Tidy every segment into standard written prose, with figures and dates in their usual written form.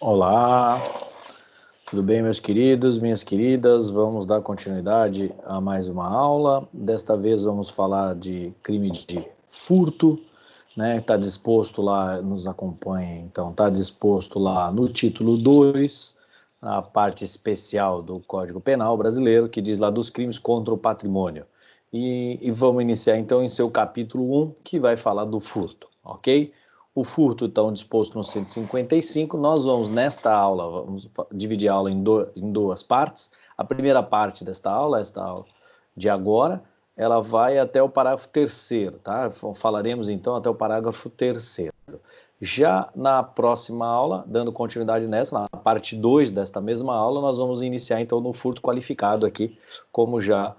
Olá, tudo bem, meus queridos, minhas queridas? Vamos dar continuidade a mais uma aula. Desta vez vamos falar de crime de furto, né? Está disposto lá, nos acompanha, então, está disposto lá no título 2, a parte especial do Código Penal brasileiro, que diz lá dos crimes contra o patrimônio. E vamos iniciar então em seu capítulo 1, que vai falar do furto, ok? O furto está disposto no 155, nós vamos nesta aula, vamos dividir a aula em duas partes. A primeira parte desta aula, esta aula de agora, ela vai até o parágrafo 3º, tá? Falaremos então até o parágrafo 3º. Já na próxima aula, dando continuidade nessa, na parte 2 desta mesma aula, nós vamos iniciar então no furto qualificado aqui, como já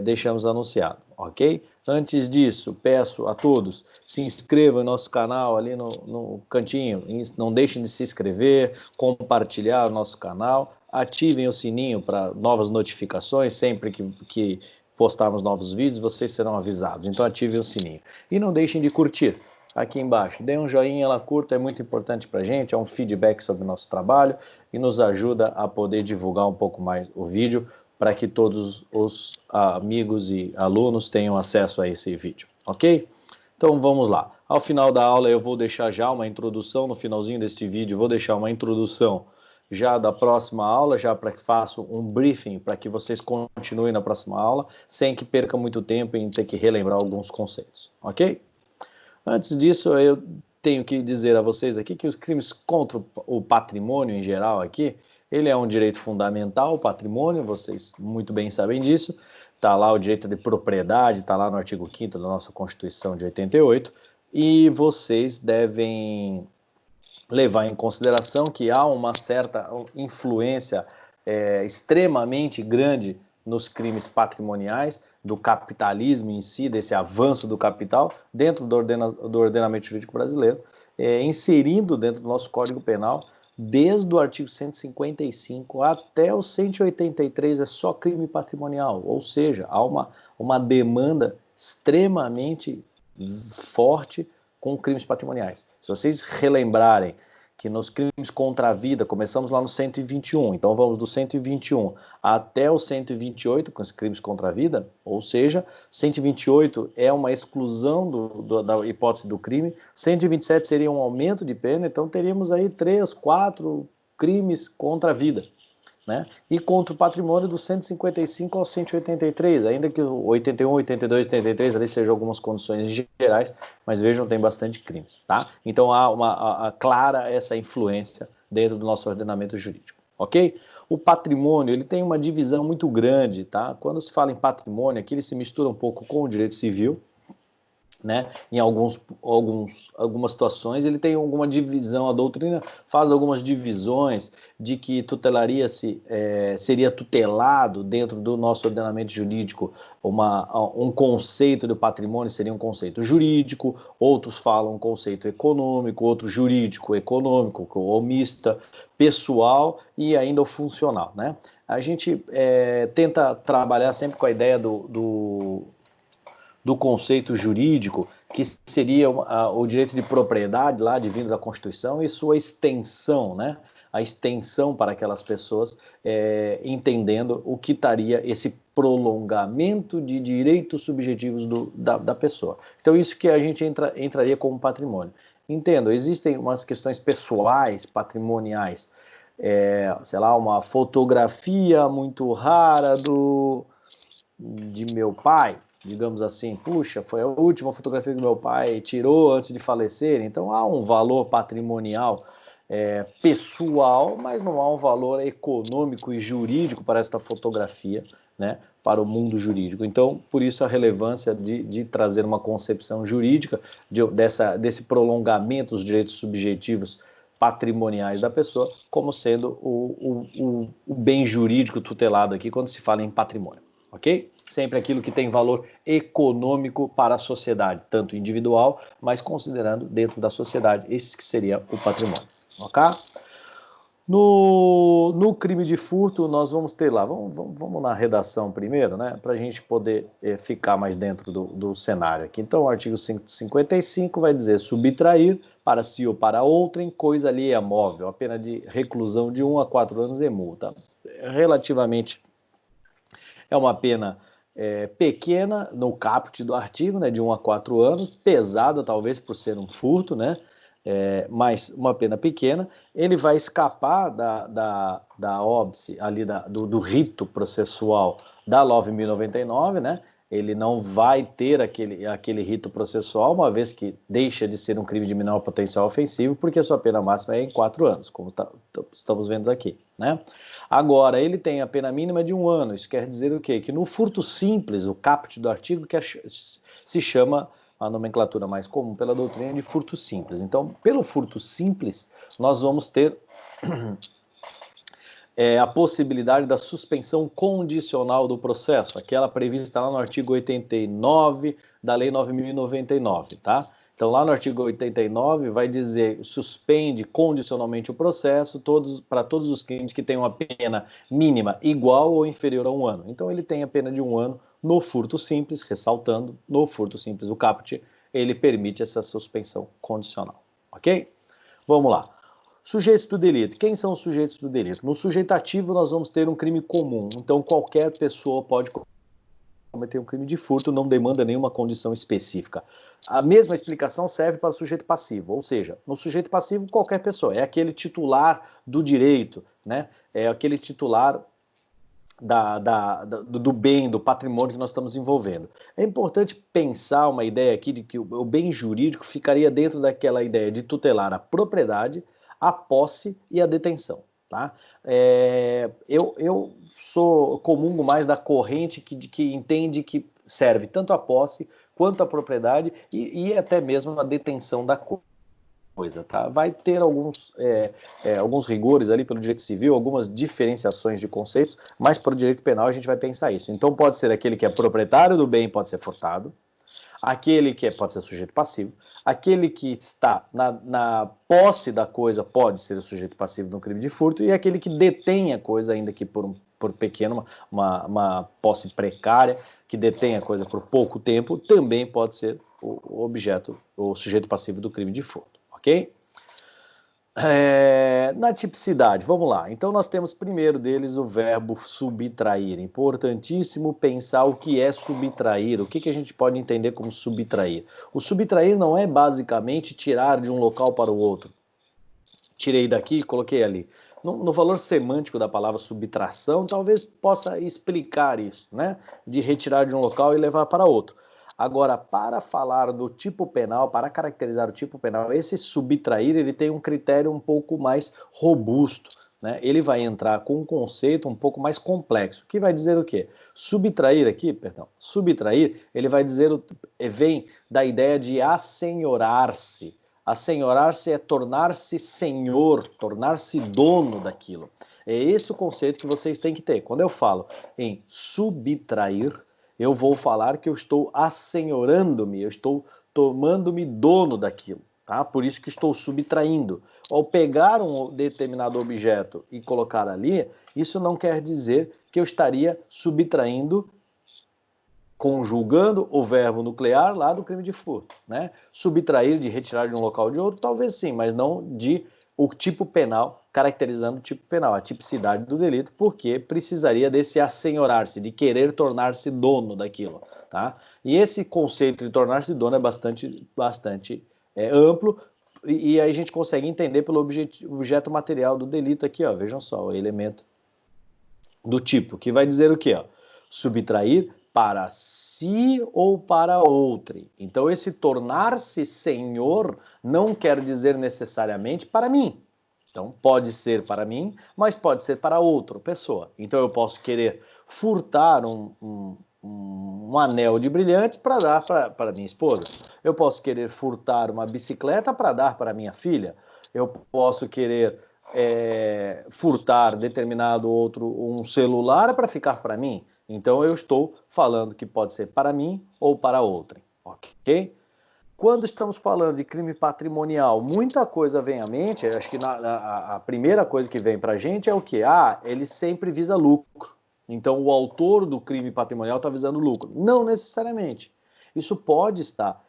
deixamos anunciado, ok? Antes disso, peço a todos, se inscrevam no nosso canal ali no cantinho, não deixem de se inscrever, compartilhar o nosso canal, ativem o sininho para novas notificações, sempre que postarmos novos vídeos, vocês serão avisados, então ativem o sininho. E não deixem de curtir aqui embaixo, dê um joinha, ela curta, é muito importante para a gente, é um feedback sobre o nosso trabalho e nos ajuda a poder divulgar um pouco mais o vídeo, para que todos os amigos e alunos tenham acesso a esse vídeo, ok? Então vamos lá. Ao final da aula eu vou deixar já uma introdução, no finalzinho deste vídeo vou deixar uma introdução já da próxima aula, já para que faça um briefing, para que vocês continuem na próxima aula, sem que percam muito tempo em ter que relembrar alguns conceitos, ok? Antes disso, eu tenho que dizer a vocês aqui que os crimes contra o patrimônio em geral aqui, ele é um direito fundamental, o patrimônio, vocês muito bem sabem disso, está lá o direito de propriedade, está lá no artigo 5º da nossa Constituição de 88, e vocês devem levar em consideração que há uma certa influência extremamente grande nos crimes patrimoniais, do capitalismo em si, desse avanço do capital, dentro do ordenamento jurídico brasileiro, inserindo dentro do nosso Código Penal, desde o artigo 155 até o 183, é só crime patrimonial, ou seja, há uma demanda extremamente forte com crimes patrimoniais. Se vocês relembrarem que nos crimes contra a vida, começamos lá no 121, então vamos do 121 até o 128 com os crimes contra a vida, ou seja, 128 é uma exclusão da hipótese do crime, 127 seria um aumento de pena, então teríamos aí 3, 4 crimes contra a vida, né? E contra o patrimônio do 155 ao 183, ainda que o 81, 82, 83 ali sejam algumas condições gerais, mas vejam, tem bastante crimes, tá? Então há clara essa influência dentro do nosso ordenamento jurídico, ok? O patrimônio, ele tem uma divisão muito grande, tá? Quando se fala em patrimônio, aqui ele se mistura um pouco com o direito civil, né? Em algumas situações ele tem alguma divisão, a doutrina faz algumas divisões de que seria tutelado dentro do nosso ordenamento jurídico, um conceito do patrimônio seria um conceito jurídico, outros falam um conceito econômico, outro jurídico, econômico, ou mista, pessoal e ainda o funcional, né? A gente tenta trabalhar sempre com a ideia do conceito jurídico, que seria o direito de propriedade lá, advindo da Constituição, e sua extensão, né? A extensão para aquelas pessoas, entendendo o que estaria esse prolongamento de direitos subjetivos da pessoa. Então, isso que a gente entraria como patrimônio. Entendo, existem umas questões pessoais, patrimoniais, sei lá, uma fotografia muito rara de meu pai, digamos assim, puxa, foi a última fotografia que meu pai tirou antes de falecer, então há um valor patrimonial pessoal, mas não há um valor econômico e jurídico para esta fotografia, né, para o mundo jurídico. Então, por isso a relevância de trazer uma concepção jurídica desse prolongamento dos direitos subjetivos patrimoniais da pessoa, como sendo o bem jurídico tutelado aqui quando se fala em patrimônio, ok? Sempre aquilo que tem valor econômico para a sociedade, tanto individual, mas considerando dentro da sociedade, esse que seria o patrimônio, ok? No crime de furto, nós vamos ter lá, vamos na redação primeiro, né, para a gente poder ficar mais dentro do cenário aqui. Então, o artigo 155 vai dizer subtrair para si ou para outrem coisa alheia móvel, a pena de reclusão de 1 a 4 anos de multa. Relativamente, é uma pena pequena no caput do artigo, né, de 1 a 4 anos, pesada talvez por ser um furto, né, mas uma pena pequena. Ele vai escapar da óbice, ali do rito processual da 9.099, né? Ele não vai ter aquele rito processual, uma vez que deixa de ser um crime de menor potencial ofensivo, porque a sua pena máxima é em 4 anos, como estamos vendo aqui, né? Agora, ele tem a pena mínima de 1 ano. Isso quer dizer o quê? Que no furto simples, o caput do artigo, que se chama a nomenclatura mais comum pela doutrina de furto simples. Então, pelo furto simples, nós vamos ter a possibilidade da suspensão condicional do processo, aquela prevista lá no artigo 89 da Lei 9.099, tá? Então, lá no artigo 89 vai dizer, suspende condicionalmente o processo para todos os crimes que tenham uma pena mínima igual ou inferior a 1 ano. Então, ele tem a pena de 1 ano no furto simples, ressaltando, no furto simples, o caput, ele permite essa suspensão condicional, ok? Vamos lá. Sujeitos do delito. Quem são os sujeitos do delito? No sujeitativo, nós vamos ter um crime comum. Então, qualquer pessoa pode cometer um crime de furto, não demanda nenhuma condição específica. A mesma explicação serve para o sujeito passivo, ou seja, no sujeito passivo, qualquer pessoa. É aquele titular do direito, né? É aquele titular do bem, do patrimônio que nós estamos envolvendo. É importante pensar uma ideia aqui de que o bem jurídico ficaria dentro daquela ideia de tutelar a propriedade, a posse e a detenção. Tá? Eu comungo mais da corrente que entende que serve tanto a posse quanto a propriedade e até mesmo a detenção da coisa, tá? Vai ter alguns rigores ali pelo direito civil, algumas diferenciações de conceitos, mas para o direito penal a gente vai pensar isso. Então pode ser aquele que é proprietário do bem, pode ser furtado, aquele que pode ser sujeito passivo, aquele que está na posse da coisa pode ser o sujeito passivo no crime de furto, e aquele que detém a coisa, ainda que por pequeno, uma posse precária, que detém a coisa por pouco tempo, também pode ser o objeto, o sujeito passivo do crime de furto, ok? Na tipicidade, vamos lá. Então nós temos primeiro deles o verbo subtrair. Importantíssimo pensar o que é subtrair, o que a gente pode entender como subtrair. O subtrair não é basicamente tirar de um local para o outro. Tirei daqui e coloquei ali. No valor semântico da palavra subtração, talvez possa explicar isso, né? De retirar de um local e levar para outro. Agora, para falar do tipo penal, para caracterizar o tipo penal, esse subtrair, ele tem um critério um pouco mais robusto, né? Ele vai entrar com um conceito um pouco mais complexo, que vai dizer o quê? Subtrair aqui, subtrair, ele vai dizer, vem da ideia de assenhorar-se. Assenhorar-se é tornar-se senhor, tornar-se dono daquilo. É esse o conceito que vocês têm que ter. Quando eu falo em subtrair, eu vou falar que eu estou assenhorando-me, eu estou tomando-me dono daquilo, tá? Por isso que estou subtraindo. Ao pegar um determinado objeto e colocar ali, isso não quer dizer que eu estaria subtraindo, conjugando o verbo nuclear lá do crime de furto, né? Subtrair, de retirar de um local de outro, talvez sim, mas não de o tipo penal, caracterizando o tipo penal, a tipicidade do delito, porque precisaria desse assenhorar-se, de querer tornar-se dono daquilo, tá? E esse conceito de tornar-se dono é bastante amplo, e aí a gente consegue entender pelo objeto material do delito aqui, ó, vejam só, o elemento do tipo, que vai dizer o quê, ó? Subtrair para si ou para outrem. Então, esse tornar-se senhor não quer dizer necessariamente para mim. Então, pode ser para mim, mas pode ser para outra pessoa. Então, eu posso querer furtar um anel de brilhantes para dar para minha esposa. Eu posso querer furtar uma bicicleta para dar para minha filha. Eu posso querer furtar determinado um celular para ficar para mim. Então eu estou falando que pode ser para mim ou para outrem, ok? Quando estamos falando de crime patrimonial, muita coisa vem à mente. Acho que a primeira coisa que vem para a gente é o quê? Ele sempre visa lucro. Então, o autor do crime patrimonial está visando lucro. Não necessariamente. Isso pode estar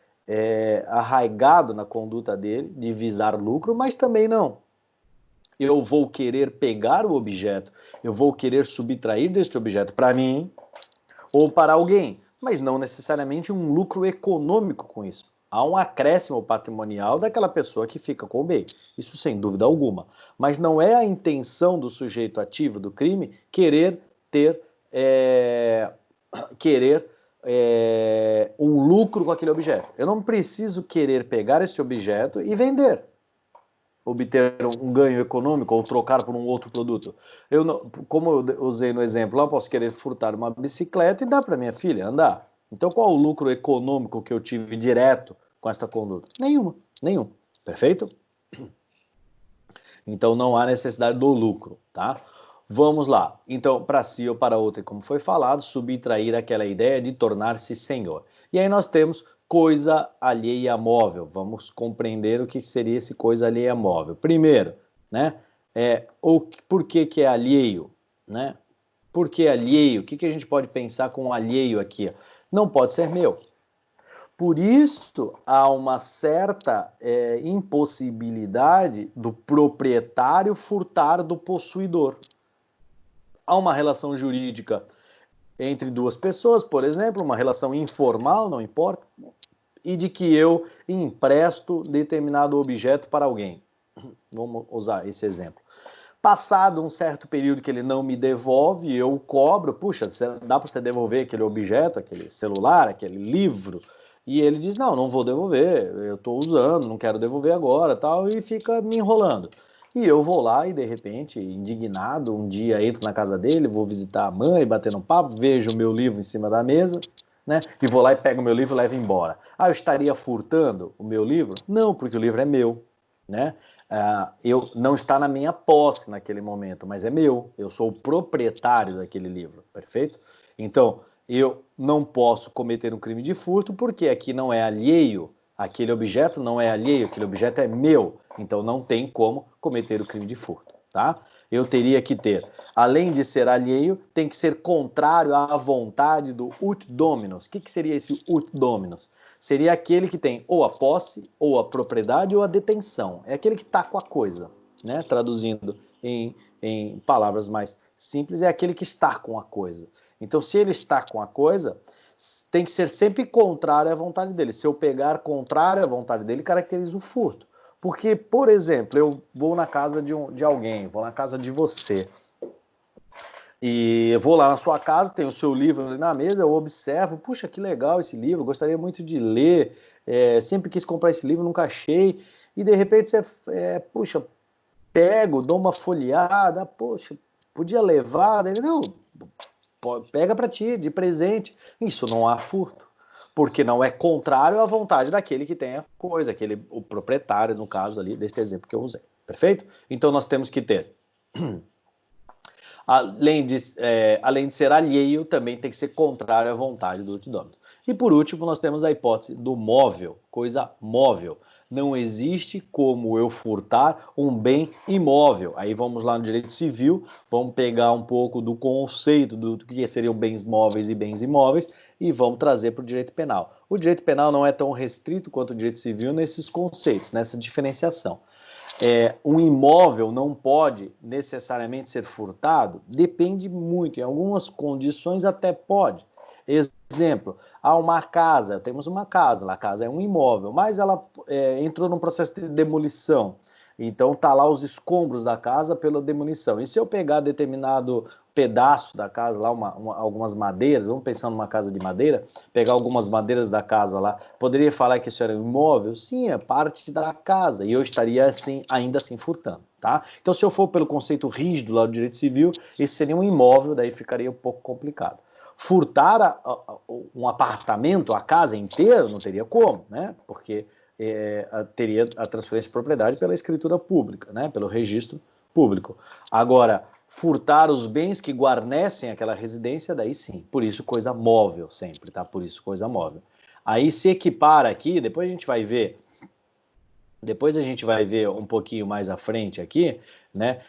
arraigado na conduta dele, de visar lucro, mas também não. Eu vou querer pegar o objeto, eu vou querer subtrair deste objeto para mim ou para alguém, mas não necessariamente um lucro econômico com isso. Há um acréscimo patrimonial daquela pessoa que fica com o bem, isso sem dúvida alguma. Mas não é a intenção do sujeito ativo do crime querer ter um lucro com aquele objeto. Eu não preciso querer pegar esse objeto e vender, obter um ganho econômico ou trocar por um outro produto. Eu não, como eu usei no exemplo, eu posso querer furtar uma bicicleta e dar para minha filha andar. Então, qual o lucro econômico que eu tive direto com esta conduta? Nenhum. Perfeito? Então, não há necessidade do lucro, tá? Vamos lá. Então, para si ou para outra, como foi falado, subtrair aquela ideia de tornar-se senhor. E aí nós temos coisa alheia móvel. Vamos compreender o que seria esse coisa alheia móvel. Primeiro, né? Por que é alheio? Né? Por que alheio? O que a gente pode pensar com alheio aqui? Não pode ser meu. Por isso, há uma certa impossibilidade do proprietário furtar do possuidor. Há uma relação jurídica entre duas pessoas, por exemplo, uma relação informal, não importa, e de que eu empresto determinado objeto para alguém. Vamos usar esse exemplo. Passado um certo período que ele não me devolve, eu cobro, puxa, dá para você devolver aquele objeto, aquele celular, aquele livro? E ele diz, não vou devolver, eu estou usando, não quero devolver agora, tal, e fica me enrolando. E eu vou lá e, de repente, indignado, um dia entro na casa dele, vou visitar a mãe, bater um papo, vejo o meu livro em cima da mesa, né? E vou lá e pego o meu livro e levo embora. Eu estaria furtando o meu livro? Não, porque o livro é meu, né? Eu não está na minha posse naquele momento, mas é meu. Eu sou o proprietário daquele livro, perfeito? Então, eu não posso cometer um crime de furto porque aqui não é alheio, aquele objeto não é alheio, aquele objeto é meu. Então, não tem como cometer o crime de furto, tá? Eu teria que ter, além de ser alheio, tem que ser contrário à vontade do ut dominus. O que seria esse ut dominus? Seria aquele que tem ou a posse, ou a propriedade, ou a detenção. É aquele que está com a coisa, né? Traduzindo em palavras mais simples, é aquele que está com a coisa. Então, se ele está com a coisa, tem que ser sempre contrário à vontade dele. Se eu pegar contrário à vontade dele, caracteriza o furto. Porque, por exemplo, eu vou na casa de alguém, vou na casa de você, e eu vou lá na sua casa, tem o seu livro ali na mesa, eu observo, puxa, que legal esse livro, gostaria muito de ler, sempre quis comprar esse livro, nunca achei, e de repente você, puxa, pego, dou uma folheada, poxa, podia levar, daí, não, pega para ti, de presente. Isso não há furto, porque não é contrário à vontade daquele que tem a coisa, o proprietário, no caso ali, deste exemplo que eu usei, perfeito? Então nós temos que ter... Além de ser alheio, também tem que ser contrário à vontade do ut dominus. E por último, nós temos a hipótese do móvel, coisa móvel. Não existe como eu furtar um bem imóvel. Aí vamos lá no direito civil, vamos pegar um pouco do conceito do que seriam bens móveis e bens imóveis e vamos trazer para o direito penal. O direito penal não é tão restrito quanto o direito civil nesses conceitos, nessa diferenciação. Um imóvel não pode necessariamente ser furtado? Depende muito, em algumas condições até pode. Exemplo, há uma casa, temos uma casa, a casa é um imóvel, mas ela entrou num processo de demolição. Então tá lá os escombros da casa pela demolição. E se eu pegar determinado pedaço da casa lá, algumas madeiras, vamos pensar numa casa de madeira, pegar algumas madeiras da casa lá, poderia falar que isso era um imóvel? Sim, é parte da casa, e eu estaria assim, ainda assim furtando, tá? Então se eu for pelo conceito rígido lá do direito civil, esse seria um imóvel, daí ficaria um pouco complicado. Furtar um apartamento, a casa inteira, não teria como, né? Porque teria a transferência de propriedade pela escritura pública, né? Pelo registro público. Agora, furtar os bens que guarnecem aquela residência, daí sim. Por isso, coisa móvel sempre, tá? Por isso, coisa móvel. Aí se equipara aqui, depois a gente vai ver um pouquinho mais à frente aqui, né,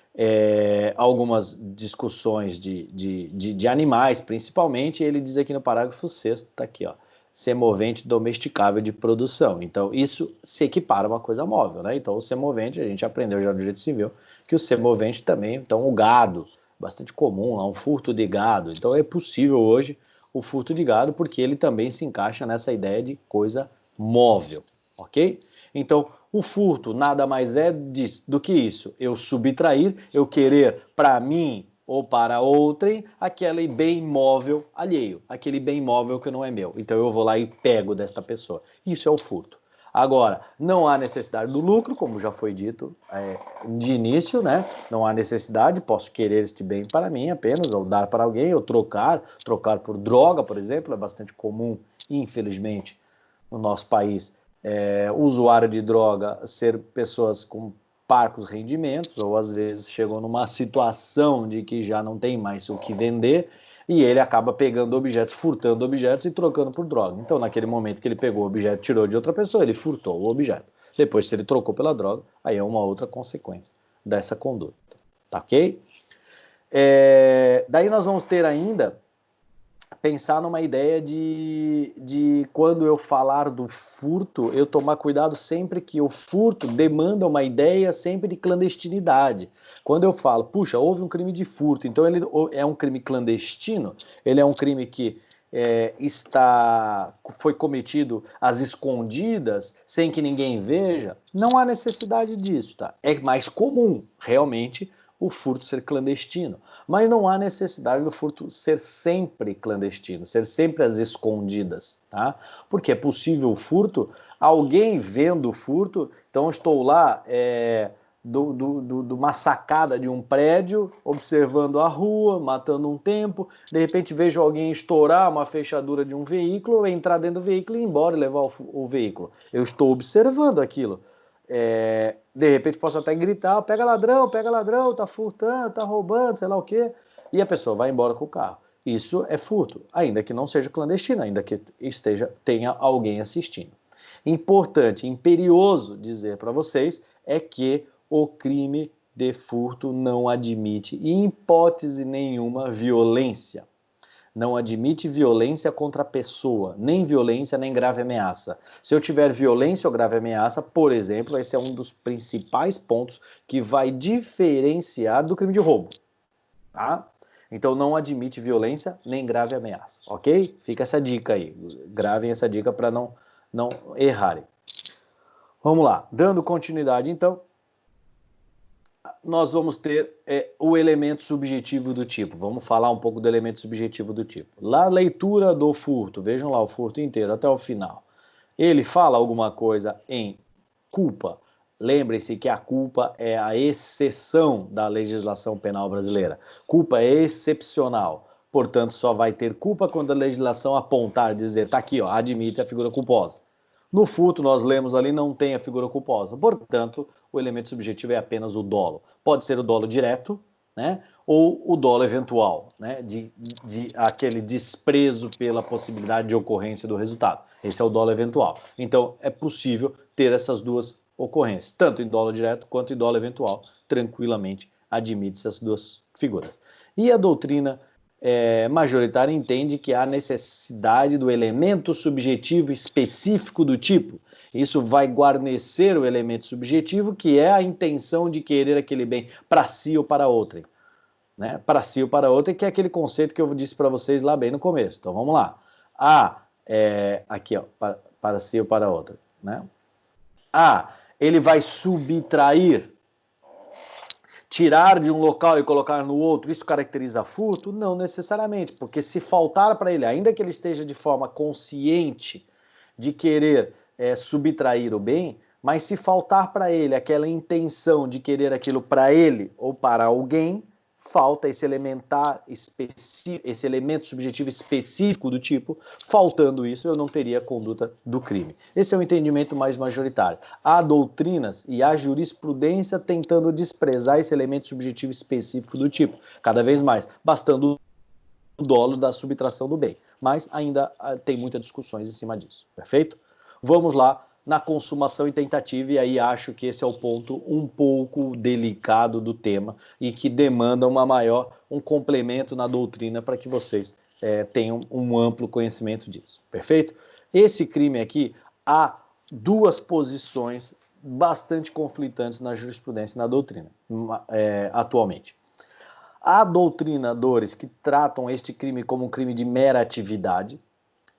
algumas discussões de animais, principalmente. Ele diz aqui no parágrafo 6º, está aqui, ó, semovente domesticável de produção. Então, isso se equipara a uma coisa móvel, né? Então, o semovente, a gente aprendeu já no direito civil, que o semovente também, então, o gado, bastante comum, lá, um furto de gado. Então, é possível hoje o furto de gado, porque ele também se encaixa nessa ideia de coisa móvel, ok? Então, o furto nada mais é do que isso: eu subtrair, eu querer para mim ou para outrem aquele bem móvel alheio, aquele bem móvel que não é meu. Então eu vou lá e pego desta pessoa. Isso é o furto. Agora, não há necessidade do lucro, como já foi dito de início, né? Não há necessidade, posso querer este bem para mim apenas, ou dar para alguém, ou trocar por droga, por exemplo, é bastante comum, infelizmente, no nosso país, o usuário de droga ser pessoas com parcos rendimentos, ou às vezes chegam numa situação de que já não tem mais o que vender, e ele acaba pegando objetos, furtando objetos e trocando por droga. Então, naquele momento que ele pegou o objeto, tirou de outra pessoa, ele furtou o objeto. Depois, se ele trocou pela droga, aí é uma outra consequência dessa conduta. Tá ok? Daí nós vamos ter ainda pensar numa ideia de quando eu falar do furto, eu tomar cuidado sempre que o furto demanda uma ideia sempre de clandestinidade. Quando eu falo, puxa, houve um crime de furto, então ele é um crime clandestino, ele é um crime que foi cometido às escondidas, sem que ninguém veja, não há necessidade disso, tá? É mais comum, realmente, o furto ser clandestino. Mas não há necessidade do furto ser sempre clandestino, ser sempre às escondidas, tá? Porque é possível o furto, alguém vendo o furto, então estou lá de uma sacada de um prédio, observando a rua, matando um tempo, de repente vejo alguém estourar uma fechadura de um veículo, entrar dentro do veículo e ir embora e levar o veículo. Eu estou observando aquilo. De repente posso até gritar, pega ladrão, tá furtando, tá roubando, sei lá o quê, e a pessoa vai embora com o carro. Isso é furto, ainda que não seja clandestino, ainda que tenha alguém assistindo. Importante, imperioso dizer para vocês é que o crime de furto não admite, em hipótese nenhuma, violência. Não admite violência contra a pessoa, nem violência, nem grave ameaça. Se eu tiver violência ou grave ameaça, por exemplo, esse é um dos principais pontos que vai diferenciar do crime de roubo, tá? Então não admite violência nem grave ameaça, ok? Fica essa dica aí, gravem essa dica para não errarem. Vamos lá, dando continuidade então, nós vamos ter o elemento subjetivo do tipo. Vamos falar um pouco do elemento subjetivo do tipo. Lá, leitura do furto, vejam lá o furto inteiro até o final. Ele fala alguma coisa em culpa. Lembrem-se que a culpa é a exceção da legislação penal brasileira. Culpa é excepcional. Portanto, só vai ter culpa quando a legislação apontar, dizer, tá aqui, ó, admite a figura culposa. No furto, nós lemos ali, não tem a figura culposa. Portanto, o elemento subjetivo é apenas o dolo. Pode ser o dolo direto, né? Ou o dolo eventual, né? De aquele desprezo pela possibilidade de ocorrência do resultado. Esse é o dolo eventual. Então, é possível ter essas duas ocorrências, tanto em dolo direto quanto em dolo eventual. Tranquilamente admite essas duas figuras. E a doutrina majoritária entende que há necessidade do elemento subjetivo específico do tipo. Isso vai guarnecer o elemento subjetivo, que é a intenção de querer aquele bem para si ou para outrem. Né? Para si ou para outrem, que é aquele conceito que eu disse para vocês lá bem no começo. Então vamos lá. Aqui, ó, para si ou para outrem. Né? Ele vai subtrair, tirar de um local e colocar no outro, isso caracteriza furto? Não necessariamente, porque se faltar para ele, ainda que ele esteja de forma consciente de querer subtrair o bem, mas se faltar para ele aquela intenção de querer aquilo para ele ou para alguém, falta esse elemento subjetivo específico do tipo, faltando isso, eu não teria a conduta do crime. Esse é o entendimento mais majoritário. Há doutrinas e há jurisprudência tentando desprezar esse elemento subjetivo específico do tipo, cada vez mais, bastando dolo da subtração do bem. Mas ainda tem muitas discussões em cima disso, perfeito? Vamos lá na consumação e tentativa, e aí acho que esse é o ponto um pouco delicado do tema e que demanda um complemento na doutrina para que vocês tenham um amplo conhecimento disso, perfeito? Esse crime aqui, há duas posições bastante conflitantes na jurisprudência e na doutrina atualmente. Há doutrinadores que tratam este crime como um crime de mera atividade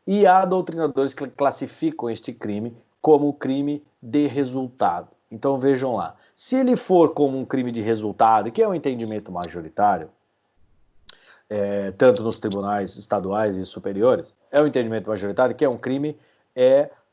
e há doutrinadores que classificam este crime como crime de resultado. Então vejam lá, se ele for como um crime de resultado, que é um entendimento majoritário, tanto nos tribunais estaduais e superiores, é um entendimento majoritário que é um crime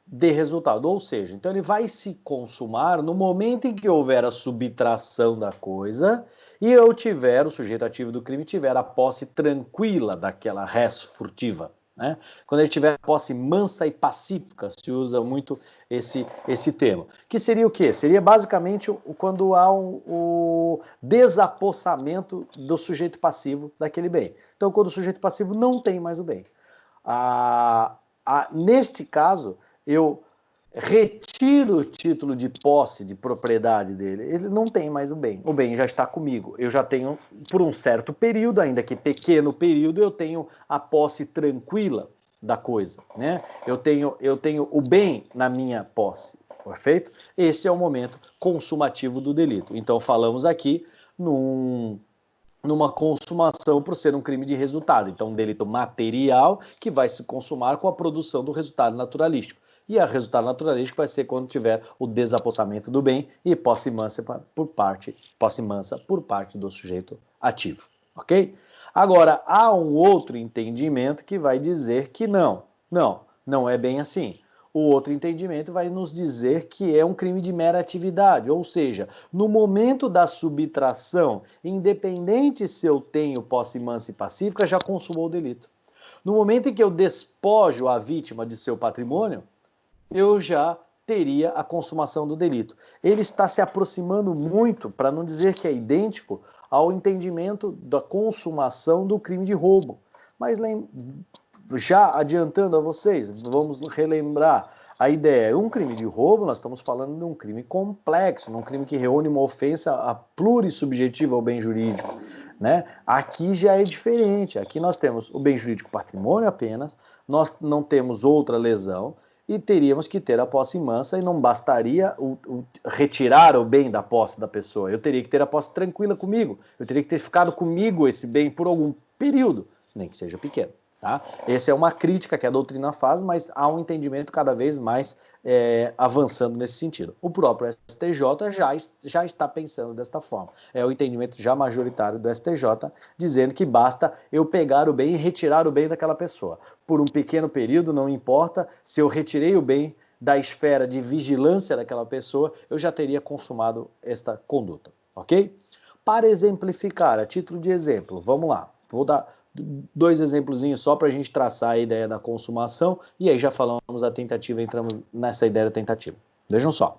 de resultado, ou seja, então ele vai se consumar no momento em que houver a subtração da coisa e o sujeito ativo do crime tiver a posse tranquila daquela res furtiva, né? Quando ele tiver a posse mansa e pacífica, se usa muito esse termo. Que seria o quê? Seria basicamente quando há o desapossamento do sujeito passivo daquele bem. Então, quando o sujeito passivo não tem mais o bem. Neste caso, eu retiro o título de posse, de propriedade dele, ele não tem mais o bem já está comigo, eu já tenho, por um certo período, ainda que pequeno período, eu tenho a posse tranquila da coisa, né? Eu tenho o bem na minha posse, perfeito? Esse é o momento consumativo do delito. Então falamos aqui numa consumação por ser um crime de resultado. Então, um delito material que vai se consumar com a produção do resultado naturalístico. E o resultado naturalístico vai ser quando tiver o desapossamento do bem e posse mansa por parte do sujeito ativo, ok? Agora, há um outro entendimento que vai dizer que não é bem assim. O outro entendimento vai nos dizer que é um crime de mera atividade, ou seja, no momento da subtração, independente se eu tenho posse mansa e pacífica, já consumou o delito. No momento em que eu despojo a vítima de seu patrimônio, eu já teria a consumação do delito. Ele está se aproximando muito, para não dizer que é idêntico, ao entendimento da consumação do crime de roubo. Mas já adiantando a vocês, vamos relembrar a ideia. Um crime de roubo, nós estamos falando de um crime complexo, um crime que reúne uma ofensa plurissubjetiva ao bem jurídico, né? Aqui já é diferente. Aqui nós temos o bem jurídico patrimônio apenas, nós não temos outra lesão, e teríamos que ter a posse mansa e não bastaria retirar o bem da posse da pessoa. Eu teria que ter a posse tranquila comigo. Eu teria que ter ficado comigo esse bem por algum período, nem que seja pequeno. Tá? Essa é uma crítica que a doutrina faz, mas há um entendimento cada vez mais avançando nesse sentido. O próprio STJ já está pensando desta forma. É o entendimento já majoritário do STJ, dizendo que basta eu pegar o bem e retirar o bem daquela pessoa. Por um pequeno período, não importa, se eu retirei o bem da esfera de vigilância daquela pessoa, eu já teria consumado esta conduta, ok? Para exemplificar, a título de exemplo, vamos lá, vou dar 2 exemplozinhos só para a gente traçar a ideia da consumação e aí já falamos da tentativa, entramos nessa ideia da tentativa. Vejam só.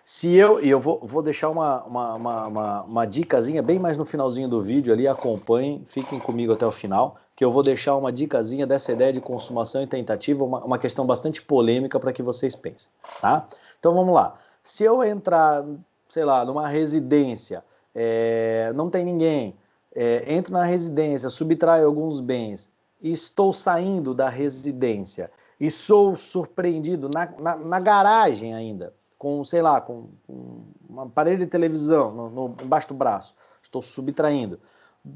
Se eu vou deixar uma dicasinha bem mais no finalzinho do vídeo ali, acompanhem, fiquem comigo até o final, que eu vou deixar uma dicasinha dessa ideia de consumação e tentativa, uma questão bastante polêmica para que vocês pensem, tá? Então vamos lá. Se eu entrar, sei lá, numa residência, não tem ninguém, entro na residência, subtraio alguns bens, e estou saindo da residência e sou surpreendido na garagem ainda, com, sei lá, com um aparelho de televisão embaixo do braço, estou subtraindo.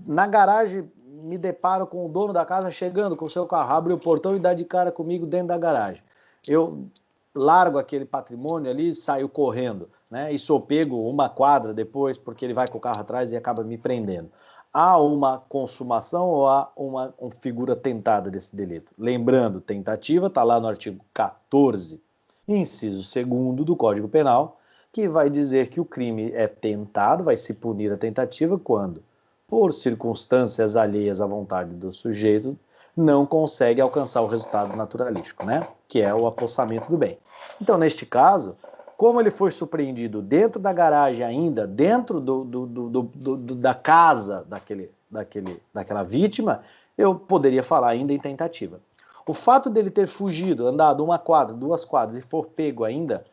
Na garagem, me deparo com o dono da casa chegando com o seu carro, abre o portão e dá de cara comigo dentro da garagem. Eu largo aquele patrimônio ali, saio correndo, né? E sou pego uma quadra depois, porque ele vai com o carro atrás e acaba me prendendo. Há uma consumação ou há uma figura tentada desse delito? Lembrando, tentativa está lá no artigo 14, inciso 2º do Código Penal, que vai dizer que o crime é tentado, vai se punir a tentativa quando, por circunstâncias alheias à vontade do sujeito, não consegue alcançar o resultado naturalístico, né? Que é o apossamento do bem. Então, neste caso, como ele foi surpreendido dentro da garagem ainda, dentro da casa daquela vítima, eu poderia falar ainda em tentativa. O fato dele ter fugido, andado 1 quadra, 2 quadras e for pego ainda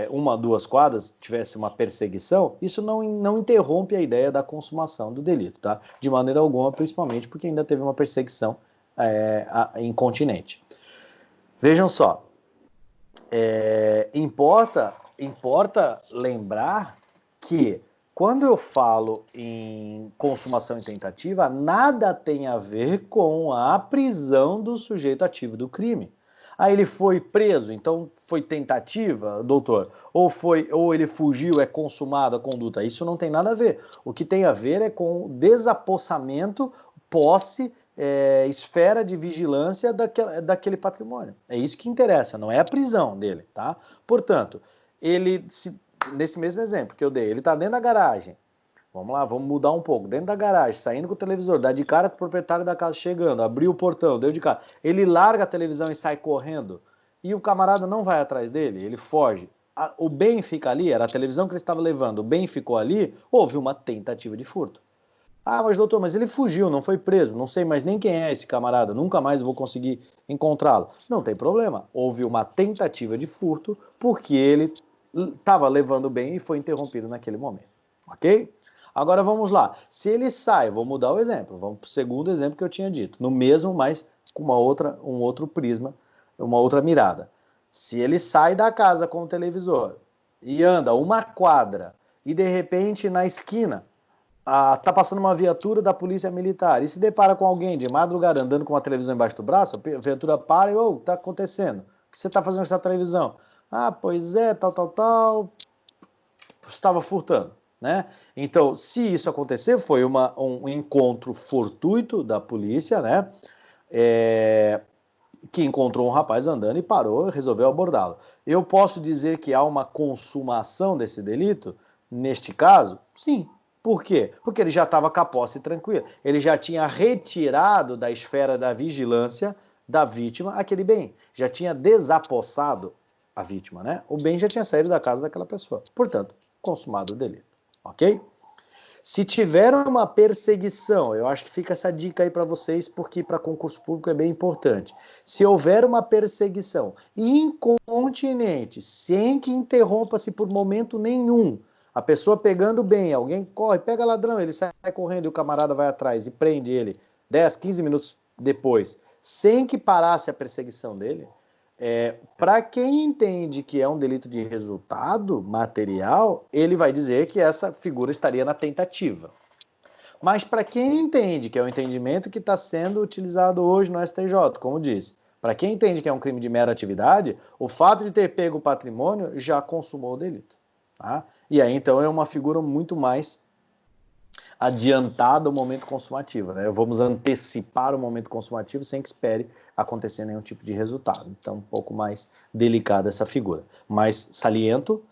1, 2 quadras, tivesse uma perseguição, isso não interrompe a ideia da consumação do delito, tá? De maneira alguma, principalmente porque ainda teve uma perseguição incontinente. Vejam só, importa lembrar que quando eu falo em consumação em tentativa, nada tem a ver com a prisão do sujeito ativo do crime. Ah, ele foi preso, então foi tentativa, doutor? Ou ele fugiu, é consumada a conduta? Isso não tem nada a ver. O que tem a ver é com desapossamento, posse, esfera de vigilância daquele patrimônio. É isso que interessa, não é a prisão dele, tá? Portanto, nesse mesmo exemplo que eu dei, ele está dentro da garagem. Vamos lá, vamos mudar um pouco. Dentro da garagem, saindo com o televisor, dá de cara com o proprietário da casa chegando, abriu o portão, deu de cara. Ele larga a televisão e sai correndo. E o camarada não vai atrás dele, ele foge. O bem fica ali, era a televisão que ele estava levando, o bem ficou ali, houve uma tentativa de furto. Ah, mas doutor, mas ele fugiu, não foi preso, não sei mais nem quem é esse camarada, nunca mais vou conseguir encontrá-lo. Não tem problema, houve uma tentativa de furto porque ele estava levando o bem e foi interrompido naquele momento, ok? Agora vamos lá, se ele sai, vou mudar o exemplo, vamos para o segundo exemplo que eu tinha dito, no mesmo, mas com um outro prisma, uma outra mirada. Se ele sai da casa com o televisor e anda 1 quadra e de repente na esquina tá passando uma viatura da polícia militar e se depara com alguém de madrugada andando com uma televisão embaixo do braço, a viatura para e, o que está acontecendo? O que você está fazendo com essa televisão? Ah, pois é, tal, estava furtando, né? Então, se isso acontecer, foi um encontro fortuito da polícia, né? Que encontrou um rapaz andando e parou e resolveu abordá-lo. Eu posso dizer que há uma consumação desse delito? Neste caso, sim. Por quê? Porque ele já estava com a posse tranquila. Ele já tinha retirado da esfera da vigilância da vítima aquele bem. Já tinha desapossado a vítima, né? O bem já tinha saído da casa daquela pessoa. Portanto, consumado o delito. Ok? Se tiver uma perseguição, eu acho que fica essa dica aí para vocês, porque para concurso público é bem importante. Se houver uma perseguição incontinente, sem que interrompa-se por momento nenhum, a pessoa pegando bem, alguém corre, pega ladrão, ele sai correndo e o camarada vai atrás e prende ele 10, 15 minutos depois, sem que parasse a perseguição dele, para quem entende que é um delito de resultado material, ele vai dizer que essa figura estaria na tentativa. Mas para quem entende que é um entendimento que está sendo utilizado hoje no STJ, como disse, para quem entende que é um crime de mera atividade, o fato de ter pego o patrimônio já consumou o delito. Tá? E aí, então, é uma figura muito mais adiantada ao momento consumativo, né? Vamos antecipar o momento consumativo sem que espere acontecer nenhum tipo de resultado. Então, um pouco mais delicada essa figura. Mas, saliento,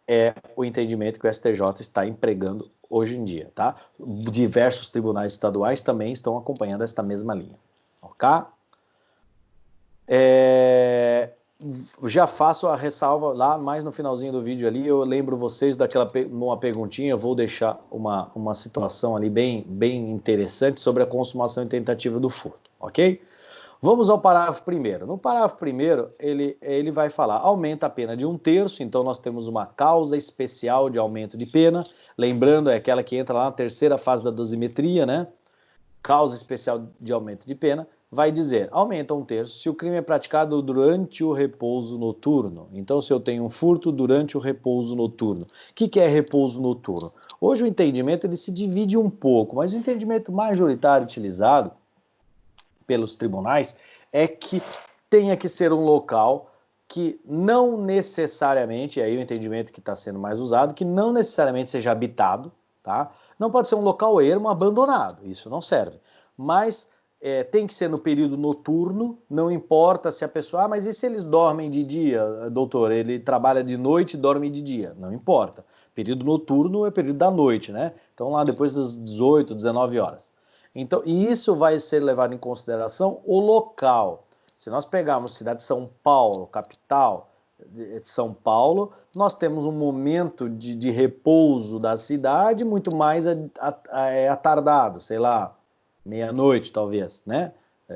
é o entendimento que o STJ está empregando hoje em dia, tá? Diversos tribunais estaduais também estão acompanhando esta mesma linha, ok? Já faço a ressalva lá, mais no finalzinho do vídeo ali, eu lembro vocês daquela uma perguntinha, eu vou deixar uma situação ali bem interessante sobre a consumação e tentativa do furto, ok? Vamos ao parágrafo primeiro. No parágrafo primeiro, ele vai falar, aumenta a pena de 1/3, então nós temos uma causa especial de aumento de pena, lembrando, é aquela que entra lá na terceira fase da dosimetria, né? Causa especial de aumento de pena, vai dizer, aumenta 1/3 se o crime é praticado durante o repouso noturno. Então, se eu tenho um furto durante o repouso noturno. O que é repouso noturno? Hoje o entendimento ele se divide um pouco, mas o entendimento majoritário utilizado pelos tribunais é que tenha que ser um local que não necessariamente, e aí o entendimento que está sendo mais usado, que não necessariamente seja habitado, tá? Não pode ser um local ermo abandonado, isso não serve. Mas tem que ser no período noturno, não importa se a pessoa... mas e se eles dormem de dia, doutor? Ele trabalha de noite e dorme de dia? Não importa. Período noturno é período da noite, né? Então lá depois das 18, 19 horas. Então, e isso vai ser levado em consideração o local. Se nós pegarmos cidade de São Paulo, capital, de São Paulo, nós temos um momento de repouso da cidade muito mais atardado, sei lá, meia-noite talvez, né?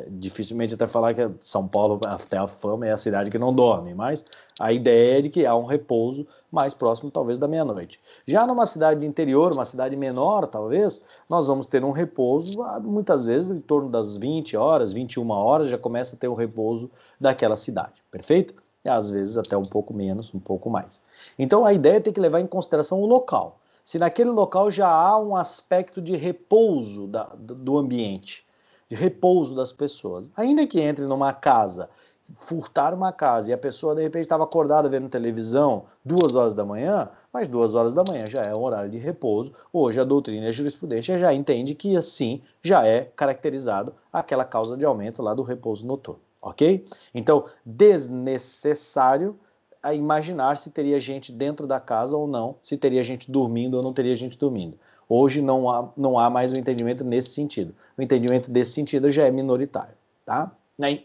Dificilmente até falar que São Paulo, até a fama, é a cidade que não dorme, mas a ideia é de que há um repouso mais próximo talvez da meia-noite. Já numa cidade de interior, uma cidade menor talvez, nós vamos ter um repouso muitas vezes em torno das 20 horas, 21 horas, já começa a ter o repouso daquela cidade, perfeito? E às vezes até um pouco menos, um pouco mais. Então a ideia é ter que levar em consideração o local. Se naquele local já há um aspecto de repouso do ambiente, de repouso das pessoas, ainda que entre numa casa, furtar uma casa e a pessoa de repente estava acordada vendo televisão 2 horas da manhã, mas 2 horas da manhã já é um horário de repouso. Hoje a doutrina e a jurisprudência já entende que assim já é caracterizado aquela causa de aumento lá do repouso noturno, ok? Então, desnecessário a imaginar se teria gente dentro da casa ou não, se teria gente dormindo ou não teria gente dormindo. Hoje não há mais um entendimento nesse sentido. O entendimento desse sentido já é minoritário, tá?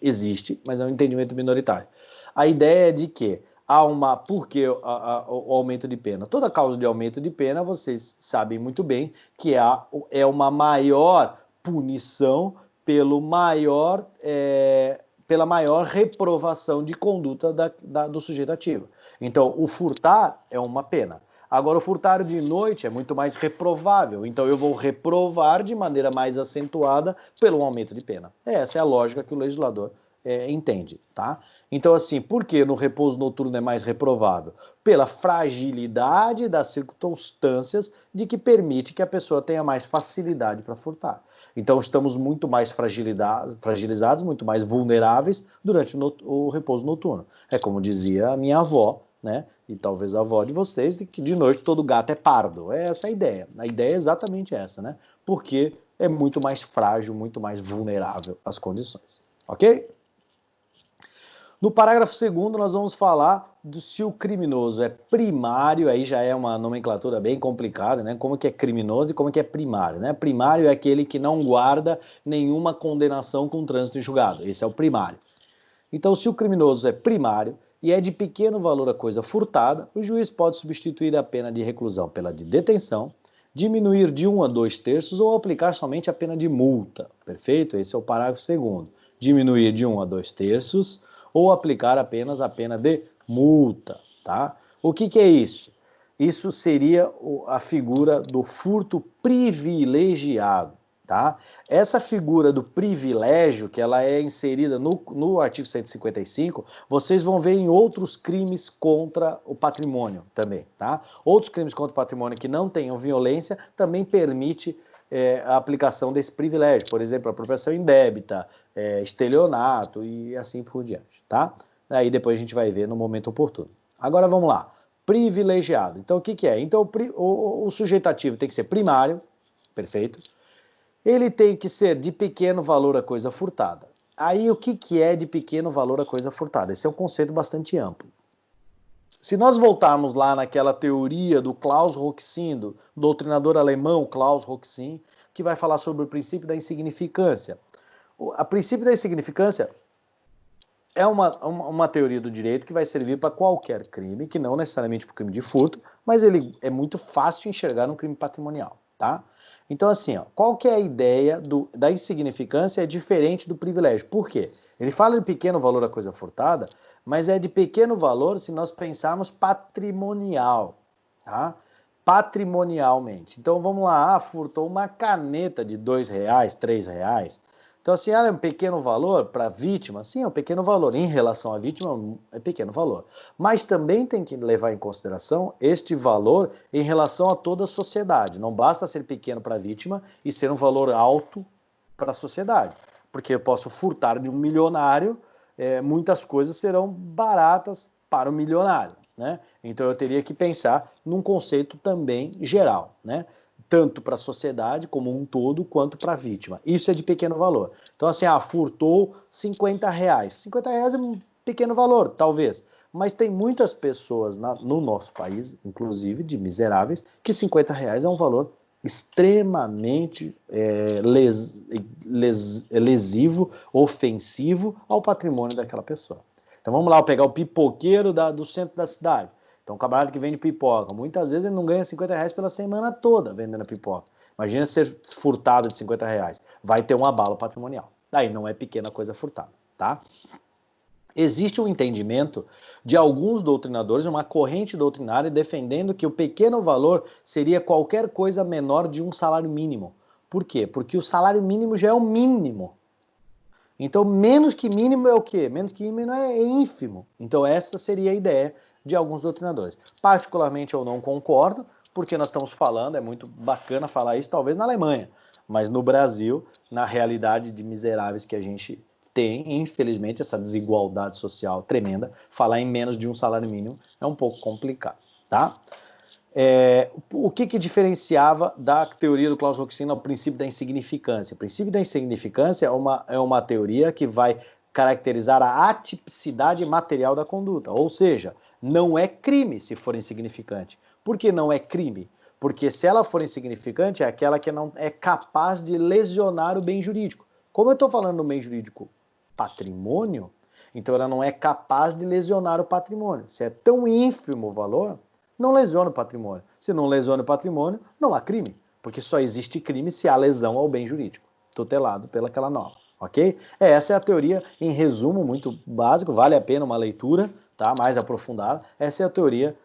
Existe, mas é um entendimento minoritário. A ideia é de que há uma... Por que o aumento de pena? Toda causa de aumento de pena, vocês sabem muito bem que é uma maior punição pela maior reprovação de conduta do sujeito ativo. Então, o furtar é uma pena. Agora, o furtar de noite é muito mais reprovável, então eu vou reprovar de maneira mais acentuada pelo aumento de pena. Essa é a lógica que o legislador entende, tá? Então, assim, por que no repouso noturno é mais reprovável? Pela fragilidade das circunstâncias de que permite que a pessoa tenha mais facilidade para furtar. Então, estamos muito mais fragilizados, muito mais vulneráveis durante o repouso noturno. É como dizia a minha avó, né? E talvez a avó de vocês, de que de noite todo gato é pardo. É essa a ideia. A ideia é exatamente essa, né? Porque é muito mais frágil, muito mais vulnerável às condições. Ok? No parágrafo 2º, nós vamos falar se o criminoso é primário, aí já é uma nomenclatura bem complicada, né? Como que é criminoso e como que é primário, né? Primário é aquele que não guarda nenhuma condenação com trânsito em julgado. Esse é o primário. Então, se o criminoso é primário e é de pequeno valor a coisa furtada, o juiz pode substituir a pena de reclusão pela de detenção, diminuir de 1 a 2/3 ou aplicar somente a pena de multa. Perfeito? Esse é o parágrafo 2º. Diminuir de 1 a 2/3 ou aplicar apenas a pena de multa, tá? O que é isso? Isso seria a figura do furto privilegiado. Tá? Essa figura do privilégio, que ela é inserida no artigo 155, vocês vão ver em outros crimes contra o patrimônio também. Tá? Outros crimes contra o patrimônio que não tenham violência também permite a aplicação desse privilégio, por exemplo, apropriação indébita, estelionato e assim por diante. Tá? Aí depois a gente vai ver no momento oportuno. Agora vamos lá. Privilegiado. Então o que é? Então o sujeito ativo tem que ser primário, perfeito? Ele tem que ser de pequeno valor a coisa furtada. Aí o que é de pequeno valor a coisa furtada? Esse é um conceito bastante amplo. Se nós voltarmos lá naquela teoria do Klaus Roxin, do doutrinador alemão Klaus Roxin, que vai falar sobre o princípio da insignificância. A princípio da insignificância é uma teoria do direito que vai servir para qualquer crime, que não necessariamente para o crime de furto, mas ele é muito fácil enxergar no crime patrimonial, tá? Então, assim, ó, qual que é a ideia da insignificância é diferente do privilégio. Por quê? Ele fala de pequeno valor a coisa furtada, mas é de pequeno valor se nós pensarmos patrimonial, tá? Patrimonialmente. Então, vamos lá, furtou uma caneta de R$2, R$3. Então, assim, é um pequeno valor para a vítima? Sim, é um pequeno valor. Em relação à vítima, é pequeno valor. Mas também tem que levar em consideração este valor em relação a toda a sociedade. Não basta ser pequeno para a vítima e ser um valor alto para a sociedade. Porque eu posso furtar de um milionário, muitas coisas serão baratas para o milionário, né? Então, eu teria que pensar num conceito também geral, né? Tanto para a sociedade como um todo, quanto para a vítima. Isso é de pequeno valor. Então, assim, furtou R$50. R$50 é um pequeno valor, talvez. Mas tem muitas pessoas no nosso país, inclusive de miseráveis, que R$50 é um valor extremamente lesivo, ofensivo ao patrimônio daquela pessoa. Então vamos lá, eu pegar o pipoqueiro do centro da cidade. Então o camarada que vende pipoca, muitas vezes ele não ganha R$ 50 pela semana toda vendendo pipoca. Imagina ser furtado de R$ 50. Vai ter um abalo patrimonial. Daí não é pequena coisa furtada, tá? Existe um entendimento de alguns doutrinadores, uma corrente doutrinária, defendendo que o pequeno valor seria qualquer coisa menor de um salário mínimo. Por quê? Porque o salário mínimo já é o mínimo. Então, menos que mínimo é o quê? Menos que mínimo é ínfimo. Então, essa seria a ideia de alguns doutrinadores. Particularmente, eu não concordo, porque nós estamos falando, é muito bacana falar isso, talvez na Alemanha, mas no Brasil, na realidade de miseráveis que a gente tem, infelizmente, essa desigualdade social tremenda, falar em menos de um salário mínimo é um pouco complicado, tá? O que diferenciava da teoria do Klaus Roxin ao princípio da insignificância? O princípio da insignificância é uma teoria que vai caracterizar a atipicidade material da conduta, ou seja, não é crime se for insignificante. Por que não é crime? Porque se ela for insignificante, é aquela que não é capaz de lesionar o bem jurídico. Como eu estou falando no bem jurídico patrimônio, então ela não é capaz de lesionar o patrimônio. Se é tão ínfimo o valor, não lesiona o patrimônio. Se não lesiona o patrimônio, não há crime, porque só existe crime se há lesão ao bem jurídico, tutelado pelaquela norma, ok? Essa é a teoria, em resumo, muito básico, vale a pena uma leitura, tá, mais aprofundada. Essa é a teoria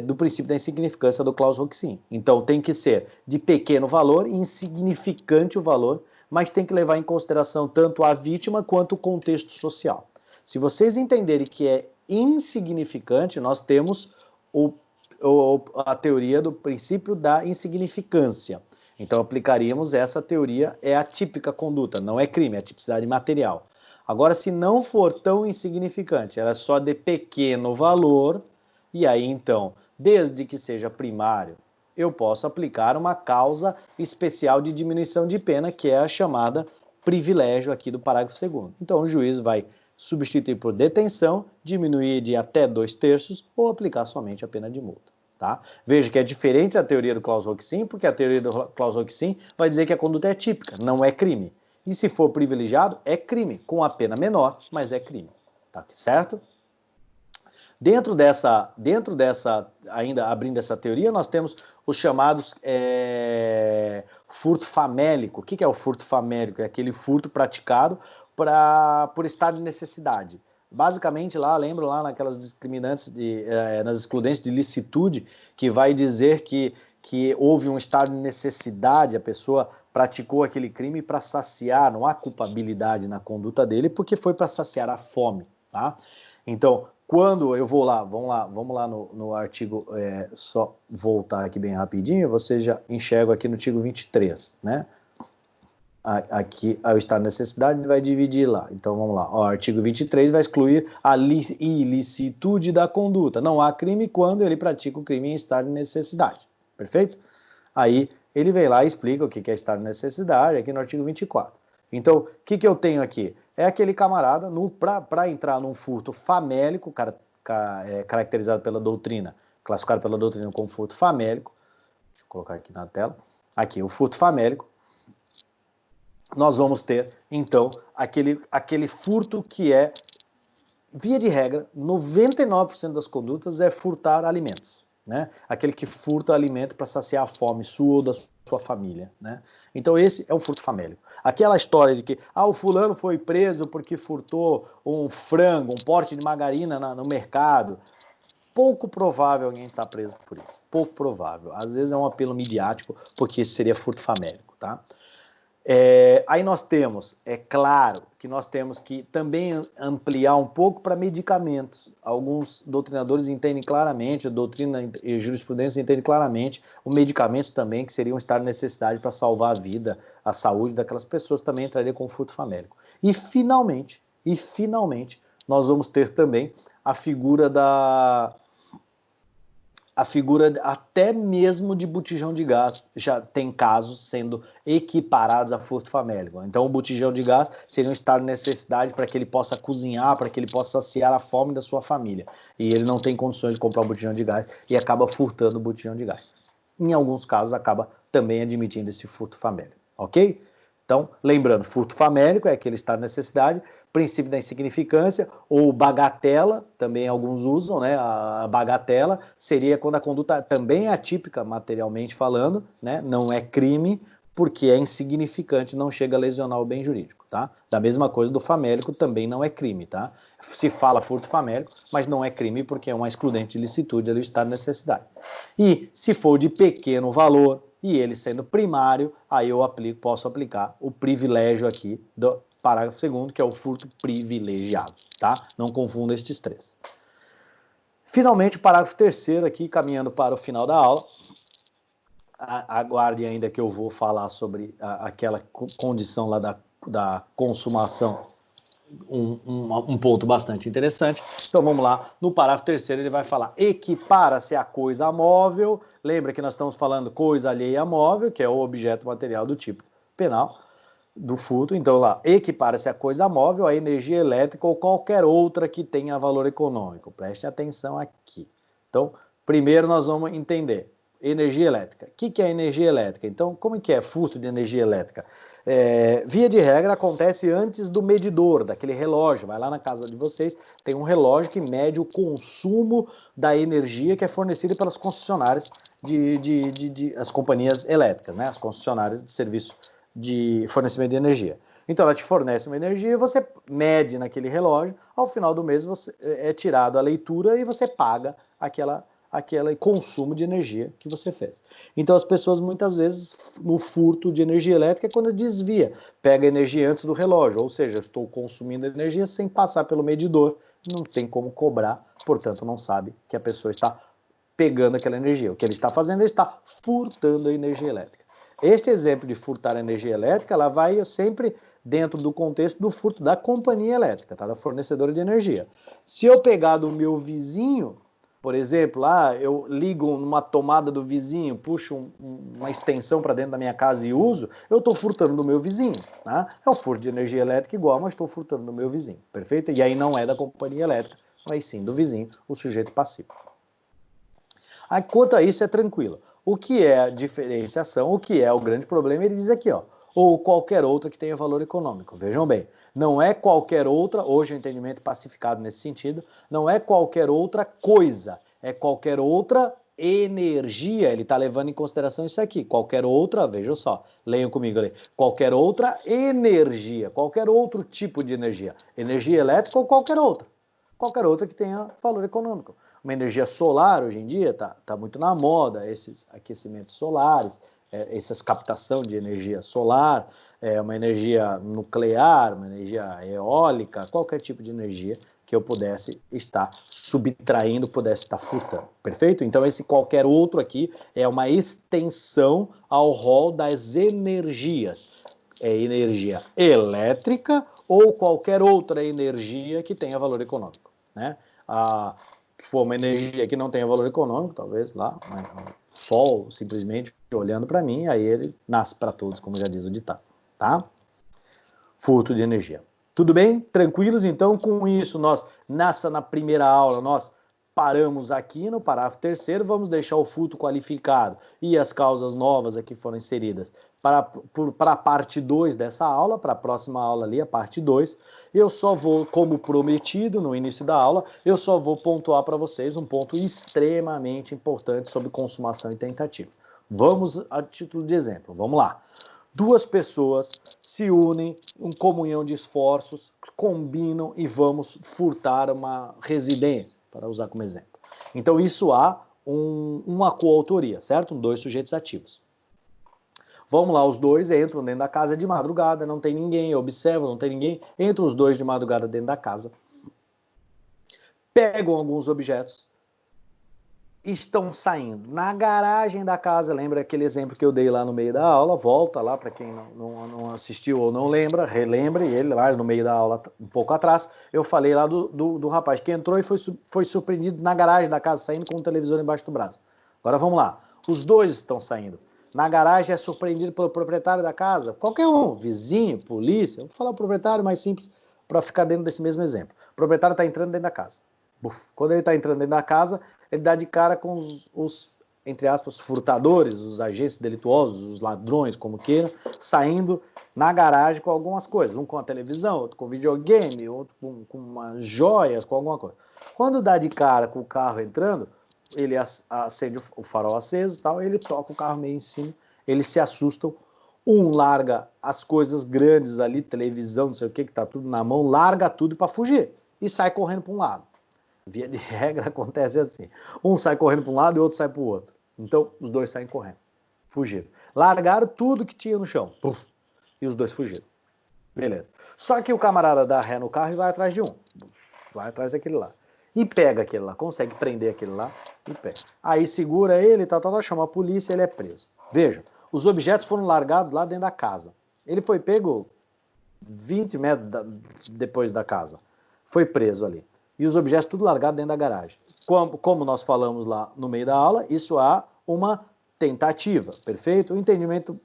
do princípio da insignificância do Klaus Roxin. Então tem que ser de pequeno valor, insignificante o valor, mas tem que levar em consideração tanto a vítima quanto o contexto social. Se vocês entenderem que é insignificante, nós temos a teoria do princípio da insignificância. Então aplicaríamos essa teoria, é a típica conduta, não é crime, é a tipicidade material. Agora, se não for tão insignificante, ela é só de pequeno valor, e aí então, desde que seja primário, eu posso aplicar uma causa especial de diminuição de pena, que é a chamada privilégio aqui do parágrafo 2º. Então o juiz vai substituir por detenção, diminuir de até 2/3 ou aplicar somente a pena de multa. Tá? Veja que é diferente da teoria do Klaus Roxin, porque a teoria do Klaus Roxin vai dizer que a conduta é típica, não é crime. E se for privilegiado, é crime, com a pena menor, mas é crime. Tá certo? Dentro dessa, ainda abrindo essa teoria, nós temos os chamados furto famélico. O que é o furto famélico? É aquele furto praticado por estado de necessidade. Basicamente, lembro lá naquelas discriminantes, nas excludentes de licitude, que vai dizer que houve um estado de necessidade, a pessoa praticou aquele crime para saciar, não há culpabilidade na conduta dele, porque foi para saciar a fome, tá? Então, quando eu vou lá, vamos lá no artigo, só voltar aqui bem rapidinho, você já enxerga aqui no artigo 23, né? Aqui, o estado de necessidade vai dividir lá. Então, vamos lá. O artigo 23 vai excluir a ilicitude da conduta. Não há crime quando ele pratica o crime em estado de necessidade. Perfeito? Aí, ele vem lá e explica o que é estado de necessidade, aqui no artigo 24. Então, o que eu tenho aqui? É aquele camarada, para entrar num furto famélico, caracterizado pela doutrina, classificado pela doutrina como furto famélico. Deixa eu colocar aqui na tela. Aqui, o furto famélico. Nós vamos ter, então, aquele furto que é, via de regra, 99% das condutas é furtar alimentos, né? Aquele que furta alimento para saciar a fome sua ou da sua família, né? Então esse é um furto famélico. Aquela história de que, o fulano foi preso porque furtou um frango, um pote de margarina no mercado, pouco provável alguém estar preso por isso, pouco provável. Às vezes é um apelo midiático, porque isso seria furto famélico, tá? Aí nós temos, é claro, que nós temos que também ampliar um pouco para medicamentos. Alguns doutrinadores entendem claramente, a doutrina e a jurisprudência entendem claramente, o medicamento também, que seria um estado de necessidade para salvar a vida, a saúde daquelas pessoas, também entraria com furto famélico. E finalmente, nós vamos ter também a figura até mesmo de botijão de gás, já tem casos sendo equiparados a furto famélico. Então o botijão de gás seria um estado de necessidade para que ele possa cozinhar, para que ele possa saciar a fome da sua família. E ele não tem condições de comprar um botijão de gás e acaba furtando o botijão de gás. Em alguns casos acaba também admitindo esse furto famélico, ok? Então, lembrando, furto famélico é aquele estado de necessidade princípio da insignificância, ou bagatela, também alguns usam, né? A bagatela seria quando a conduta também é atípica, materialmente falando, né? Não é crime, porque é insignificante, não chega a lesionar o bem jurídico, tá? Da mesma coisa do famélico, também não é crime, tá? Se fala furto famélico, mas não é crime porque é uma excludente de licitude, ali está a necessidade. E se for de pequeno valor, e ele sendo primário, aí eu posso aplicar o privilégio aqui do parágrafo 2º, que é o furto privilegiado, tá? Não confunda estes três. Finalmente, o parágrafo 3º aqui, caminhando para o final da aula. Aguarde ainda que eu vou falar sobre aquela condição lá da consumação, um ponto bastante interessante. Então vamos lá, no parágrafo 3º ele vai falar: equipara-se a coisa móvel. Lembra que nós estamos falando coisa alheia a móvel, que é o objeto material do tipo penal, do furto. Então lá, equipara-se a coisa móvel, a energia elétrica ou qualquer outra que tenha valor econômico. Preste atenção aqui. Então, primeiro nós vamos entender energia elétrica. O que é energia elétrica? Então, como que é furto de energia elétrica? Via de regra, acontece antes do medidor, daquele relógio. Vai lá na casa de vocês, tem um relógio que mede o consumo da energia que é fornecida pelas concessionárias as companhias elétricas, né? As concessionárias de serviço de fornecimento de energia. Então, ela te fornece uma energia, você mede naquele relógio, ao final do mês é tirado a leitura e você paga aquele consumo de energia que você fez. Então as pessoas muitas vezes no furto de energia elétrica é quando desvia, pega energia antes do relógio, ou seja, estou consumindo energia sem passar pelo medidor, não tem como cobrar, portanto não sabe que a pessoa está pegando aquela energia. O que ele está fazendo, ele está furtando a energia elétrica. Este exemplo de furtar a energia elétrica, ela vai sempre dentro do contexto do furto da companhia elétrica, tá? Da fornecedora de energia. Se eu pegar do meu vizinho, por exemplo, eu ligo numa tomada do vizinho, puxo uma extensão para dentro da minha casa e uso, eu estou furtando do meu vizinho. Tá? É um furto de energia elétrica igual, mas estou furtando do meu vizinho. Perfeito? E aí não é da companhia elétrica, mas sim do vizinho, o sujeito passivo. Aí, quanto a isso, é tranquilo. O que é a diferenciação, o que é o grande problema, ele diz aqui, ó, ou qualquer outra que tenha valor econômico. Vejam bem, não é qualquer outra, hoje o entendimento pacificado nesse sentido, não é qualquer outra coisa, é qualquer outra energia. Ele está levando em consideração isso aqui, qualquer outra, vejam só, leiam comigo ali, qualquer outra energia, qualquer outro tipo de energia, energia elétrica ou qualquer outra que tenha valor econômico. Uma energia solar, hoje em dia, tá muito na moda, esses aquecimentos solares, essa captação de energia solar, uma energia nuclear, uma energia eólica, qualquer tipo de energia que eu pudesse estar subtraindo, pudesse estar furtando. Perfeito? Então, esse qualquer outro aqui é uma extensão ao rol das energias. É energia elétrica ou qualquer outra energia que tenha valor econômico, né? Se for uma energia que não tenha valor econômico, talvez lá, o sol simplesmente olhando para mim, aí ele nasce para todos, como já diz o ditado, tá? Furto de energia. Tudo bem? Tranquilos? Então, com isso, na primeira aula, nós paramos aqui no parágrafo 3º, vamos deixar o furto qualificado e as causas novas aqui foram inseridas para a parte 2 dessa aula, para a próxima aula ali, a parte 2. Eu só vou, como prometido no início da aula, eu só vou pontuar para vocês um ponto extremamente importante sobre consumação e tentativa. Vamos a título de exemplo, vamos lá. Duas pessoas se unem em comunhão de esforços, combinam e vamos furtar uma residência, para usar como exemplo. Então isso há uma coautoria, certo? Dois sujeitos ativos. Vamos lá, os dois entram dentro da casa de madrugada, não tem ninguém, observam, não tem ninguém, entram os dois de madrugada dentro da casa, pegam alguns objetos, estão saindo na garagem da casa. Lembra aquele exemplo que eu dei lá no meio da aula? Volta lá para quem não assistiu ou não lembra, relembre ele, mas no meio da aula, um pouco atrás, eu falei lá do rapaz que entrou e foi surpreendido na garagem da casa, saindo com um televisor embaixo do braço. Agora vamos lá, os dois estão saindo. Na garagem é surpreendido pelo proprietário da casa, qualquer um, vizinho, polícia, vou falar o proprietário mais simples para ficar dentro desse mesmo exemplo. O proprietário está entrando dentro da casa. Quando ele está entrando dentro da casa, ele dá de cara com os entre aspas, furtadores, os agentes delituosos, os ladrões, como queiram, saindo na garagem com algumas coisas. Um com a televisão, outro com videogame, outro com umas joias, com alguma coisa. Quando dá de cara com o carro entrando, ele acende o farol aceso e tal, ele toca o carro meio em cima, eles se assustam. Um larga as coisas grandes ali, televisão, não sei o que tá tudo na mão, larga tudo para fugir e sai correndo para um lado. Via de regra acontece assim. Um sai correndo para um lado e o outro sai para o outro. Então, os dois saem correndo. Fugiram. Largaram tudo que tinha no chão. Puf, e os dois fugiram. Beleza. Só que o camarada dá ré no carro e vai atrás de um. Vai atrás daquele lá. E pega aquele lá. Consegue prender aquele lá e pega. Aí segura ele, chama a polícia e ele é preso. Veja, os objetos foram largados lá dentro da casa. Ele foi pego 20 metros depois da casa. Foi preso ali. E os objetos tudo largados dentro da garagem. Como nós falamos lá no meio da aula, isso há uma tentativa, perfeito? O entendimento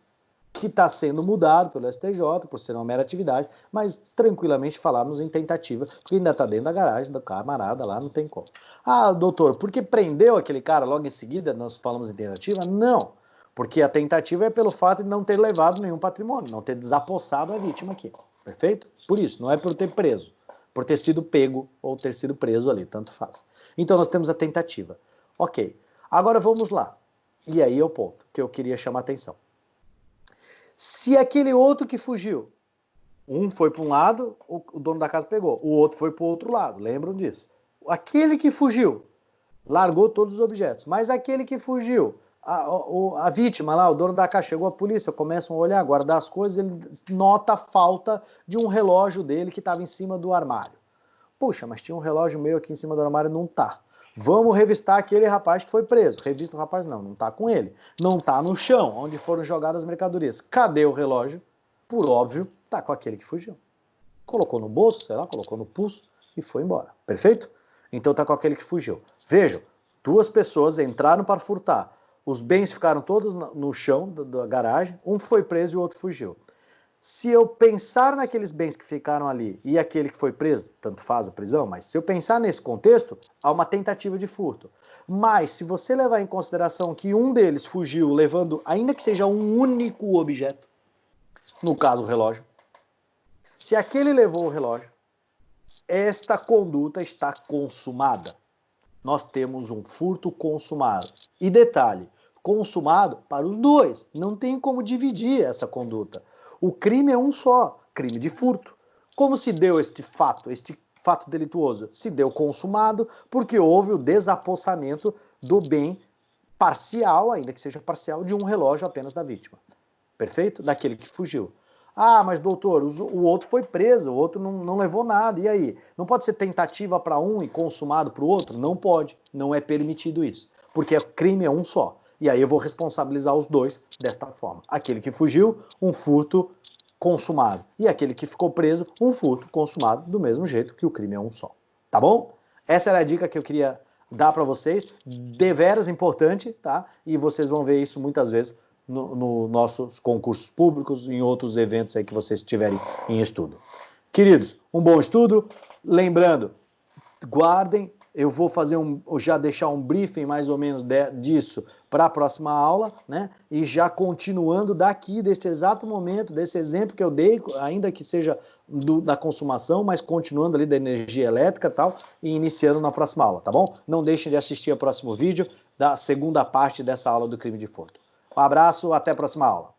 que está sendo mudado pelo STJ, por ser uma mera atividade, mas tranquilamente falarmos em tentativa, porque ainda está dentro da garagem do camarada lá, não tem como. Ah, doutor, por que prendeu aquele cara logo em seguida, nós falamos em tentativa? Não, porque a tentativa é pelo fato de não ter levado nenhum patrimônio, não ter desapossado a vítima aqui, perfeito? Por isso, não é por ter preso. Por ter sido pego ou ter sido preso ali, tanto faz. Então nós temos a tentativa. Ok, agora vamos lá. E aí é o ponto que eu queria chamar a atenção. Se aquele outro que fugiu, um foi para um lado, o dono da casa pegou, o outro foi para o outro lado, lembram disso? Aquele que fugiu, largou todos os objetos, mas aquele que fugiu, a vítima lá, o dono da casa, chegou a polícia, começam a olhar, guardar as coisas, ele nota a falta de um relógio dele que estava em cima do armário. Puxa, mas tinha um relógio meu aqui em cima do armário, não tá. Vamos revistar aquele rapaz que foi preso. Revista o rapaz, não tá com ele. Não tá no chão, onde foram jogadas as mercadorias. Cadê o relógio? Por óbvio, tá com aquele que fugiu. Colocou no bolso, sei lá, colocou no pulso e foi embora. Perfeito? Então tá com aquele que fugiu. Vejam, duas pessoas entraram para furtar. Os bens ficaram todos no chão da garagem, um foi preso e o outro fugiu. Se eu pensar naqueles bens que ficaram ali e aquele que foi preso, tanto faz a prisão, mas se eu pensar nesse contexto, há uma tentativa de furto. Mas se você levar em consideração que um deles fugiu levando, ainda que seja um único objeto, no caso o relógio, se aquele levou o relógio, esta conduta está consumada. Nós temos um furto consumado. E detalhe, consumado para os dois. Não tem como dividir essa conduta. O crime é um só, crime de furto. Como se deu este fato delituoso? Se deu consumado porque houve o desapossamento do bem parcial, ainda que seja parcial, de um relógio apenas da vítima. Perfeito? Daquele que fugiu. Ah, mas doutor, o outro foi preso, o outro não levou nada, e aí? Não pode ser tentativa para um e consumado para o outro? Não pode, não é permitido isso, porque o crime é um só. E aí eu vou responsabilizar os dois desta forma. Aquele que fugiu, um furto consumado. E aquele que ficou preso, um furto consumado, do mesmo jeito que o crime é um só. Tá bom? Essa era a dica que eu queria dar para vocês, deveras importante, tá? E vocês vão ver isso muitas vezes nos nossos concursos públicos, em outros eventos aí que vocês tiverem em estudo. Queridos, um bom estudo. Lembrando, guardem, eu vou fazer já deixar um briefing mais ou menos disso para a próxima aula, né? E já continuando daqui, deste exato momento, desse exemplo que eu dei, ainda que seja da consumação, mas continuando ali da energia elétrica e tal, e iniciando na próxima aula, tá bom? Não deixem de assistir ao próximo vídeo da segunda parte dessa aula do crime de furto. Um abraço, até a próxima aula.